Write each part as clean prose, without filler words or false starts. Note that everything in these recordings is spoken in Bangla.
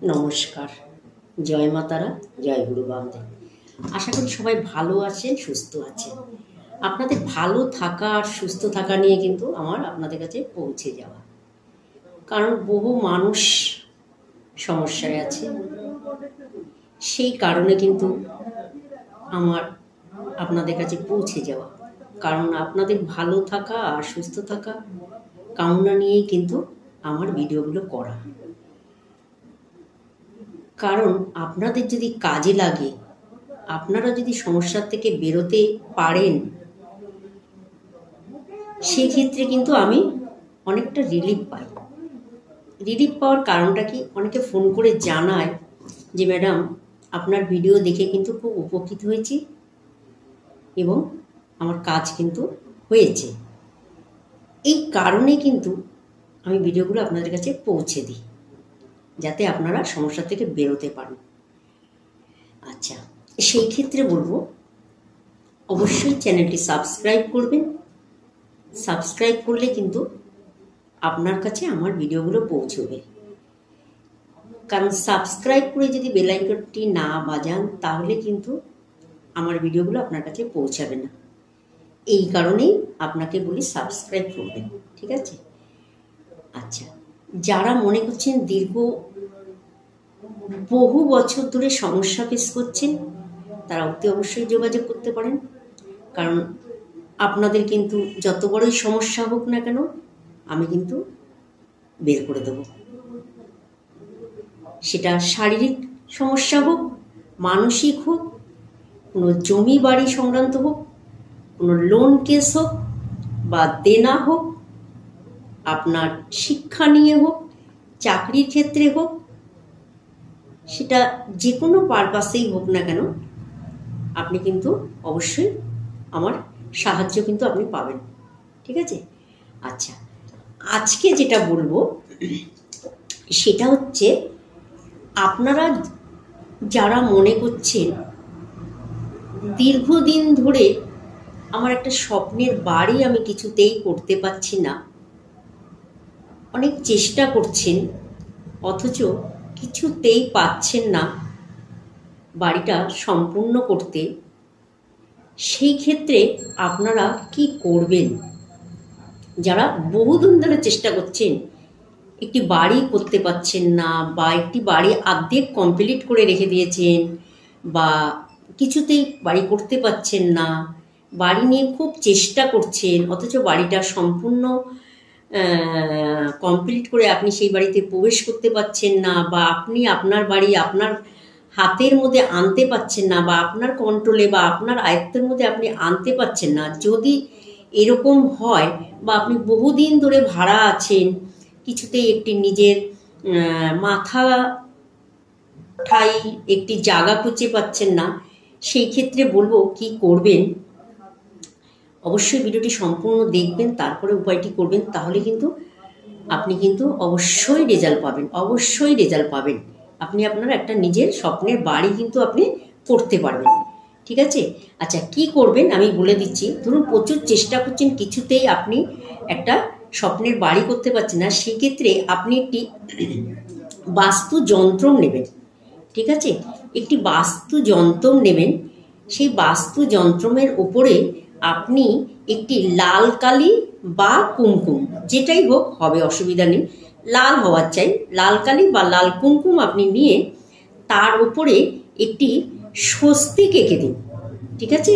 নমস্কার, জয় মা তারা, জয় গুরু বামদেব। আশা করি সবাই ভালো আছেন, সুস্থ আছেন। আপনাদের ভালো থাকা আর সুস্থ থাকা নিয়ে কিন্তু আমার আপনাদের কাছে পৌঁছে যাওয়া, কারণ বহু মানুষ সমস্যায় আছে, সেই কারণে কিন্তু আমার আপনাদের কাছে পৌঁছে যাওয়া, কারণ আপনাদের ভালো থাকা আর সুস্থ থাকা কামনা নিয়েই কিন্তু আমার ভিডিওগুলো করা। কারণ আপনাদের যদি কাজে লাগে, আপনারা যদি সমস্যার থেকে বেরোতে পারেন, সেক্ষেত্রে কিন্তু আমি অনেকটা রিলিফ পাই। রিলিফ পাওয়ার কারণটা কি, অনেকে ফোন করে জানায় যে ম্যাডাম আপনার ভিডিও দেখে কিন্তু খুব উপকৃত হয়েছি এবং আমার কাজ কিন্তু হয়েছে। এই কারণে কিন্তু আমি ভিডিওগুলো আপনাদের কাছে পৌঁছে দিই, যাতে আপনারা সমস্যা থেকে বেরোতে পারেন। আচ্ছা, সেই ক্ষেত্রে বলবো অবশ্যই চ্যানেলটি সাবস্ক্রাইব করবেন। সাবস্ক্রাইব করলে কিন্তু আপনার কাছে আমার ভিডিওগুলো পৌঁছবে, কারণ সাবস্ক্রাইব করে যদি বেল আইকনটি না বাজান তাহলে কিন্তু আমার ভিডিওগুলো আপনার কাছে পৌঁছাবে না। এই কারণেই আপনাকে বলি সাবস্ক্রাইব করবেন, ঠিক আছে? আচ্ছা, যারা মনে করছেন বহু বছর ধরে সমস্যা ফেস করছেন, তারা অতি অবশ্যই যোগাযোগ করতে পারেন। কারণ আপনাদের কিন্তু যত বড়ই সমস্যা হোক না কেন, আমি কিন্তু বের করে দেব। সেটা শারীরিক সমস্যা হোক, মানসিক হোক, কোনো জমি বাড়ি সংক্রান্ত হোক, কোনো লোন কেস হোক বা দেনা হোক, আপনার শিক্ষা নিয়ে হোক, চাকরির ক্ষেত্রে হোক, সেটা যে কোনো পারপাসেই হোক না কেন, আপনি কিন্তু অবশ্যই আমার সাহায্য কিন্তু আপনি পাবেন, ঠিক আছে? আচ্ছা, আজকে যেটা বলবো সেটা হচ্ছে, আপনারা যারা মনে করছেন দীর্ঘদিন ধরে আমার একটা স্বপ্নের বাড়ি আমি কিছুতেই করতে পারছি না, অনেক চেষ্টা করছেন অথচ কিছুতেই পাচ্ছেন না বাড়িটা সম্পূর্ণ করতে, সেই ক্ষেত্রে আপনারা কি করবেন? যারা বহুদিন ধরে চেষ্টা করছেন, একটি বাড়ি করতে পারছেন না, বা একটি বাড়ি অর্ধেক কমপ্লিট করে রেখে দিয়েছেন, বা কিছুতেই বাড়ি করতে পারছেন না, বাড়ি নিয়ে খুব চেষ্টা করছেন অথচ বাড়িটা সম্পূর্ণ কমপ্লিট করে আপনি সেই বাড়িতে প্রবেশ করতে পারছেন না, বা আপনি আপনার বাড়ি আপনার হাতের মধ্যে আনতে পারছেন না, বা আপনার কন্ট্রোলে বা আপনার আয়ত্তের মধ্যে আপনি আনতে পারছেন না। যদি এরকম হয়, বা আপনি বহুদিন ধরে ভাড়া আছেন, কিছুতেই একটি নিজের মাথা ঠাই একটি জায়গা খুঁজে পাচ্ছেন না, সেই ক্ষেত্রে বলবো কি করবেন। অবশ্যই ভিডিওটি সম্পূর্ণ দেখবেন, তারপরে উপায়টি করবেন, তাহলে কিন্তু আপনি কিন্তু অবশ্যই রেজাল্ট পাবেন, অবশ্যই রেজাল্ট পাবেন। আপনি আপনার একটা নিজের স্বপ্নের বাড়ি কিন্তু আপনি করতে পারবেন, ঠিক আছে? আচ্ছা, কি করবেন আমি বলে দিচ্ছি। ধরুন প্রচুর চেষ্টা করছেন, কিছুতেই আপনি একটা স্বপ্নের বাড়ি করতে পারছেন না, সেক্ষেত্রে আপনি একটি বাস্তু যন্ত্র নেবেন, ঠিক আছে? একটি বাস্তু যন্ত্র নেবেন। সেই বাস্তু যন্ত্রের ওপরে আপনি একটি লাল কালি বা কুমকুম, যেটাই হোক হবে, অসুবিধা নেই, লাল হওয়ার চাই, লাল কালি বা লাল কুমকুম আপনি নিয়ে তার উপরে একটি স্বস্তিক এঁকে দিন, ঠিক আছে?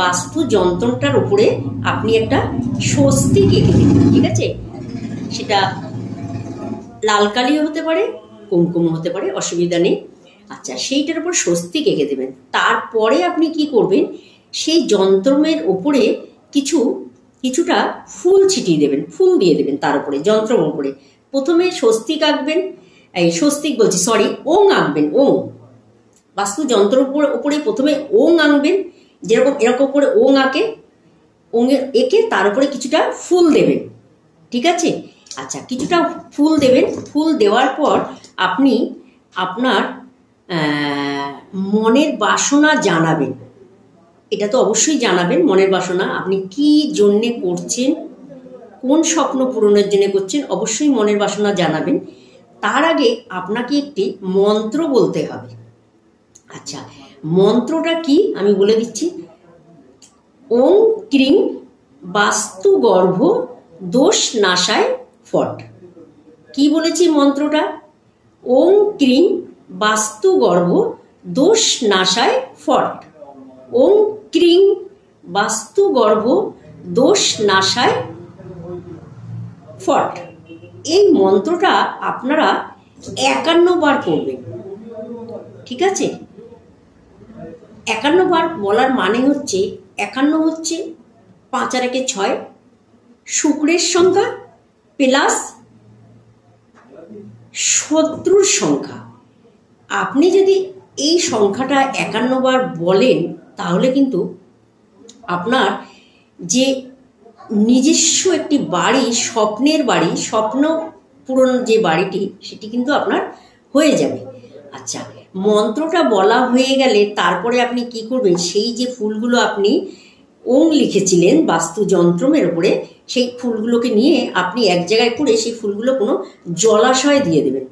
বাস্তু যন্ত্রটার উপরে আপনি একটা স্বস্তিক এঁকে দিন, ঠিক আছে? সেটা লাল কালিও হতে পারে, কুমকুমও হতে পারে, অসুবিধা নেই। আচ্ছা, সেইটার উপর স্বস্তিক এঁকে দেবেন। তারপরে আপনি কি করবেন, সেই যন্ত্রের ওপরে কিছুটা ফুল ছিটিয়ে দেবেন, ফুল দিয়ে দেবেন তার উপরে, যন্ত্রের উপরে। প্রথমে স্বস্তিক আঁকবেন, ওং আঁকবেন, ওং। বাস্তু যন্ত্রের উপরে প্রথমে ওং আঁকবেন, যেরকম এরকম করে ওং আঁকে, ওং এঁকে তার উপরে কিছুটা ফুল দেবেন, ঠিক আছে? আচ্ছা, কিছুটা ফুল দেবেন। ফুল দেওয়ার পর আপনি আপনার মনের বাসনা জানাবেন। এটা তো অবশ্যই জানাবেন, মনের বাসনা আপনি কি জন্যে করছেন, কোন স্বপ্ন পূরণের জন্য করছেন, অবশ্যই মনের বাসনা জানাবেন। তার আগে আপনাকে একটি মন্ত্র বলতে হবে। আচ্ছা, মন্ত্রটা কি আমি বলে দিচ্ছি। ওং ক্রিং বাস্তু গর্ভ দোষ নাশায় ফট। কি বলেছি মন্ত্রটা? ওং ক্রিং বাস্তু গর্ভ দোষ নাশায় ফট। ওং ক্রিং বাস্তু গর্ভ দোষ নাশায় ফট। এই মন্ত্রটা আপনারা 51 বার করবেন, ঠিক আছে? 51 বার বলার মানে হচ্ছে 51 হচ্ছে 5 আর 1 6, শুক্রের সংখ্যা প্লাস শত্রুর সংখ্যা। আপনি যদি এই সংখ্যাটা 51 বার বলেন তাহলে কিন্তু আপনার যে নিজস্ব একটি বাড়ি, স্বপ্নের বাড়ি, স্বপ্ন পূরণ যে বাড়িটি, সেটি কিন্তু আপনার হয়ে যাবে। আচ্ছা, মন্ত্রটা বলা হয়ে গেলে তারপরে আপনি কি করবেন? সেই যে ফুলগুলো আপনি ওং লিখেছিলেন বাস্তু যন্ত্রমের উপরে, সেই ফুলগুলোকে নিয়ে আপনি এক জায়গায় করে সেই ফুলগুলো কোনো জলাশয়ে দিয়ে দেবেন,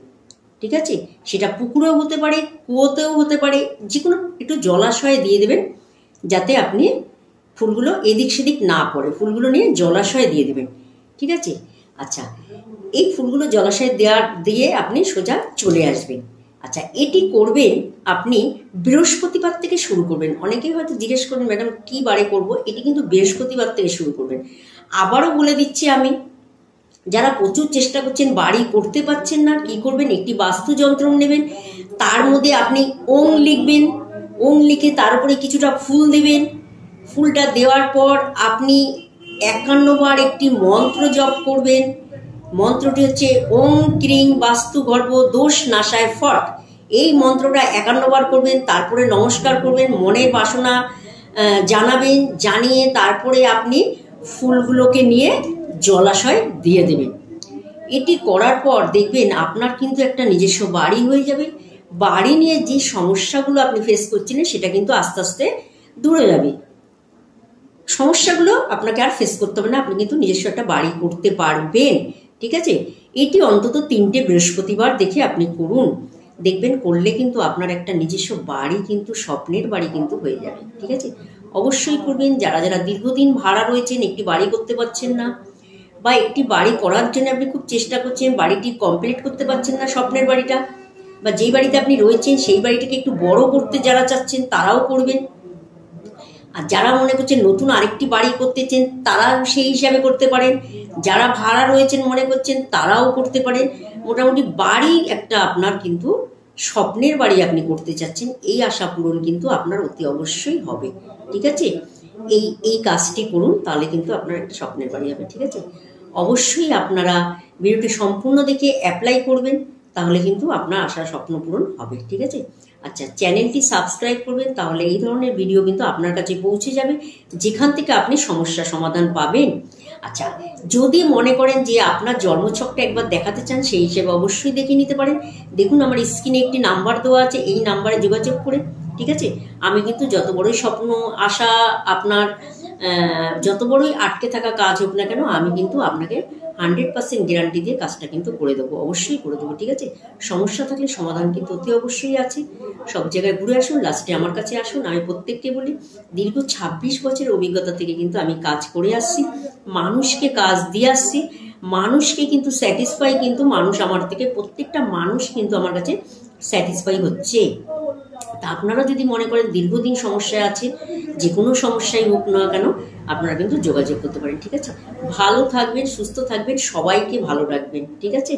ঠিক আছে? সেটা পুকুরেও হতে পারে, কুয়োতেও হতে পারে, যে কোনো একটু জলাশয়ে দিয়ে দেবেন, যাতে আপনি ফুলগুলো এদিক সেদিক না পড়ে। ফুলগুলো নিয়ে জলাশয়ে দিয়ে দেবেন, ঠিক আছে? আচ্ছা, এই ফুলগুলো জলাশয়ে দিয়ে আপনি সোজা চলে আসবেন। আচ্ছা, এটি করবেন আপনি বৃহস্পতিবার থেকে শুরু করবেন। অনেকেই হয়তো জিজ্ঞেস করবেন, ম্যাডাম কি বারে করব? এটি কিন্তু বৃহস্পতিবার থেকে শুরু করবেন। আবারও বলে দিচ্ছি আমি, যারা প্রচুর চেষ্টা করছেন বাড়ি করতে পারছেন না, কি করবেন? একটি বাস্তু যন্ত্র নেবেন, তার মধ্যে আপনি ওং লিখবেন, ওং লিখে তার উপরে কিছুটা ফুল দেবেন। ফুলটা দেওয়ার পর আপনি 51 বার একটি মন্ত্র জপ করবেন। মন্ত্রটি হচ্ছে ওং ক্রিং বাস্তু গর্ভ দোষ নাশায় ফট। এই মন্ত্রটা 51 বার করবেন, তারপরে নমস্কার করবেন, মনের বাসনা জানাবেন, জানিয়ে তারপরে আপনি ফুলগুলোকে নিয়ে জলাশয় দিয়ে দেবেন। এটি করার পর দেখবেন আপনার কিন্তু একটা নিজস্ব বাড়ি হয়ে যাবে। বাড়ি নিয়ে যে সমস্যাগুলো আপনি ফেস করছিলেন সেটা কিন্তু আস্তে আস্তে দূরে যাবে। সমস্যাগুলো আপনাকে আর ফেস করতে হবে না, আপনি কিন্তু নিজস্ব একটা বাড়ি করতে পারবেন, ঠিক আছে? এটি অন্তত 3টে বৃহস্পতিবার দেখে আপনি করুন, দেখবেন করলে কিন্তু আপনার একটা নিজস্ব বাড়ি কিন্তু স্বপ্নের বাড়ি কিন্তু হয়ে যাবে, ঠিক আছে? অবশ্যই করবেন। যারা যারা দীর্ঘদিন ভাড়া রয়েছেন, একটি বাড়ি করতে পারছেন না, বা একটি বাড়ি করার জন্য আপনি খুব চেষ্টা করছেন, বাড়িটি কমপ্লিট করতে পারছেন না, স্বপ্নের বাড়িটা, বা যেই বাড়িতে আপনি রয়েছেন সেই বাড়িটাকে একটু বড় করতে যারা চাচ্ছেন তারাও করবেন। আর যারা মনে করছেন নতুন আরেকটি বাড়ি করতে চান তারাও সেই হিসাবে করতে পারেন। যারা ভাড়া রয়েছেন মনে করছেন তারাও করতে পারেন। মোটামুটি বাড়ি একটা আপনার কিন্তু স্বপ্নের বাড়ি আপনি করতে চাচ্ছেন, এই আশা পূরণ কিন্তু আপনার অতি অবশ্যই হবে, ঠিক আছে? এই কাজটি করুন, তাহলে কিন্তু আপনার একটা স্বপ্নের বাড়ি হবে, ঠিক আছে? অবশ্যই আপনারা ভিডিওটি সম্পূর্ণ দেখে অ্যাপ্লাই করবেন, তাহলে কিন্তু আপনার আশা স্বপ্ন পূরণ হবে, ঠিক আছে? আচ্ছা, চ্যানেলটি সাবস্ক্রাইব করবেন, তাহলে এই ধরনের ভিডিও কিন্তু আপনার কাছে পৌঁছে যাবে, যেখান থেকে আপনি সমস্যা সমাধান পাবেন। আচ্ছা, যদি মনে করেন যে আপনার জন্মছকটা একবার দেখাতে চান, সেই হিসেবে অবশ্যই দেখে নিতে পারেন। দেখুন আমার স্ক্রিনে একটি নাম্বার দেওয়া আছে, এই নাম্বারে যোগাযোগ করে, ঠিক আছে? আমি কিন্তু যত বড়ই স্বপ্ন আশা আপনার যত বড়ই আটকে থাকা কাজ হোক না কেন, আমি কিন্তু আপনাকে 100% গ্যারান্টি দিয়ে কাজটা কিন্তু করে দেবো, অবশ্যই করে দেবো, ঠিক আছে? সমস্যা থাকলে সমাধান কিন্তু অতি অবশ্যই আছে। সব জায়গায় ঘুরে আসুন, লাস্টে আমার কাছে আসুন। আমি প্রত্যেককে বলি, দীর্ঘ 26 বছরের অভিজ্ঞতা থেকে কিন্তু আমি কাজ করে আসছি, মানুষকে কাজ দিয়ে আসছি, মানুষকে কিন্তু স্যাটিসফাই, কিন্তু মানুষ আমার থেকে, প্রত্যেকটা মানুষ কিন্তু আমার কাছে স্যাটিসফাই হচ্ছে। তা আপনারা যদি মনে করেন দীর্ঘদিন সমস্যায় আছে, যে কোনো সমস্যাই হোক না কেন, আপনারা কিন্তু যোগাযোগ করতে পারেন, ঠিক আছে? ভালো থাকবেন, সুস্থ থাকবেন, সবাইকে ভালো রাখবেন, ঠিক আছে?